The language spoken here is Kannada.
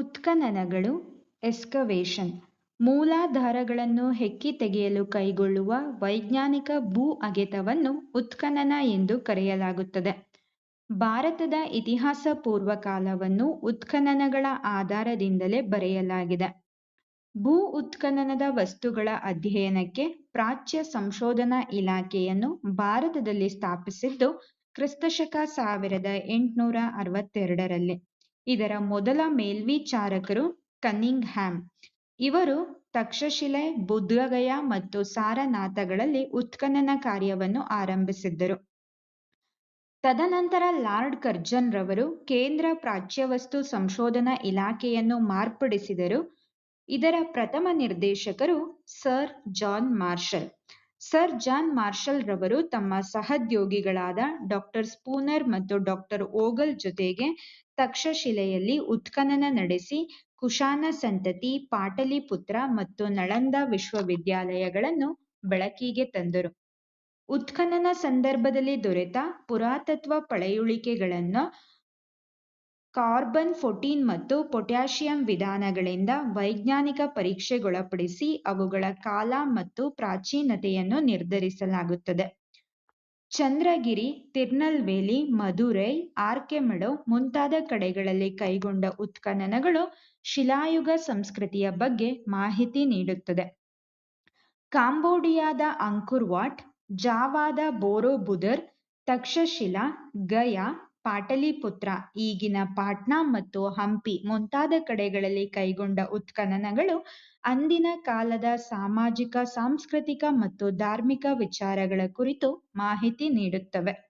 ಉತ್ಖನನಗಳು ಎಸ್ಕವೇಷನ್ ಮೂಲಾಧಾರಗಳನ್ನು ಹೆಕ್ಕಿ ತೆಗೆಯಲು ಕೈಗೊಳ್ಳುವ ವೈಜ್ಞಾನಿಕ ಭೂ ಅಗೆತವನ್ನು ಉತ್ಖನನ ಎಂದು ಕರೆಯಲಾಗುತ್ತದೆ. ಭಾರತದ ಇತಿಹಾಸ ಪೂರ್ವಕಾಲವನ್ನು ಉತ್ಖನನಗಳ ಆಧಾರದಿಂದಲೇ ಬರೆಯಲಾಗಿದೆ. ಭೂ ಉತ್ಖನನದ ವಸ್ತುಗಳ ಅಧ್ಯಯನಕ್ಕೆ ಪ್ರಾಚ್ಯ ಸಂಶೋಧನಾ ಇಲಾಖೆಯನ್ನು ಭಾರತದಲ್ಲಿ ಸ್ಥಾಪಿಸಿದ್ದು ಕ್ರಿಸ್ತಶಕ 1862ರಲ್ಲಿ. ಇದರ ಮೊದಲ ಮೇಲ್ವಿಚಾರಕರು ಕನ್ನಿಂಗ್ ಹ್ಯಾಮ್. ಇವರು ತಕ್ಷಶಿಲೆ, ಬುದ್ಧಗಯಾ ಮತ್ತು ಸಾರನಾಥಗಳಲ್ಲಿ ಉತ್ಖನನ ಕಾರ್ಯವನ್ನು ಆರಂಭಿಸಿದ್ದರು. ತದನಂತರ ಲಾರ್ಡ್ ಕರ್ಜನ್ ರವರು ಕೇಂದ್ರ ಪ್ರಾಚ್ಯವಸ್ತು ಸಂಶೋಧನಾ ಇಲಾಖೆಯನ್ನು ಮಾರ್ಪಡಿಸಿದರು. ಇದರ ಪ್ರಥಮ ನಿರ್ದೇಶಕರು Sir John Marshall. Sir John Marshall ರವರು ತಮ್ಮ ಸಹೋದ್ಯೋಗಿಗಳಾದ ಡಾ ಸ್ಪೂನರ್ ಮತ್ತು ಡಾ ಓಗಲ್ ಜೊತೆಗೆ ತಕ್ಷಶಿಲೆಯಲ್ಲಿ ಉತ್ಖನನ ನಡೆಸಿ ಕುಶಾನ ಸಂತತಿ, ಪಾಟಲಿಪುತ್ರ ಮತ್ತು ನಳಂದ ವಿಶ್ವವಿದ್ಯಾಲಯಗಳನ್ನು ಬೆಳಕಿಗೆ ತಂದರು. ಉತ್ಖನನ ಸಂದರ್ಭದಲ್ಲಿ ದೊರೆತ ಪುರಾತತ್ವ ಪಳೆಯುಳಿಕೆಗಳನ್ನು ಕಾರ್ಬನ್ 14 ಮತ್ತು ಪೊಟ್ಯಾಷಿಯಂ ವಿಧಾನಗಳಿಂದ ವೈಜ್ಞಾನಿಕ ಪರೀಕ್ಷೆಗೊಳಪಡಿಸಿ ಅವುಗಳ ಕಾಲ ಮತ್ತು ಪ್ರಾಚೀನತೆಯನ್ನು ನಿರ್ಧರಿಸಲಾಗುತ್ತದೆ. ಚಂದ್ರಗಿರಿ, ತಿರುನಲ್ವೇಲಿ, ಮದುರೈ, ಆರ್ಕೆಮಡೋ ಮುಂತಾದ ಕಡೆಗಳಲ್ಲಿ ಕೈಗೊಂಡ ಉತ್ಖನನಗಳು ಶಿಲಾಯುಗ ಸಂಸ್ಕೃತಿಯ ಬಗ್ಗೆ ಮಾಹಿತಿ ನೀಡುತ್ತದೆ. ಕಾಂಬೋಡಿಯಾದ ಅಂಕುರ್ ವಾಟ್, ಜಾವಾದ ಬೋರೋಬುದರ್, ತಕ್ಷಶಿಲಾ, ಗಯಾ, ಪಾಟಲಿಪುತ್ರ, ಈಗಿನ ಪಾಟ್ನಾ ಮತ್ತು ಹಂಪಿ ಮುಂತಾದ ಕಡೆಗಳಲ್ಲಿ ಕೈಗೊಂಡ ಉತ್ಖನನಗಳು ಅಂದಿನ ಕಾಲದ ಸಾಮಾಜಿಕ, ಸಾಂಸ್ಕೃತಿಕ ಮತ್ತು ಧಾರ್ಮಿಕ ವಿಚಾರಗಳ ಕುರಿತು ಮಾಹಿತಿ ನೀಡುತ್ತವೆ.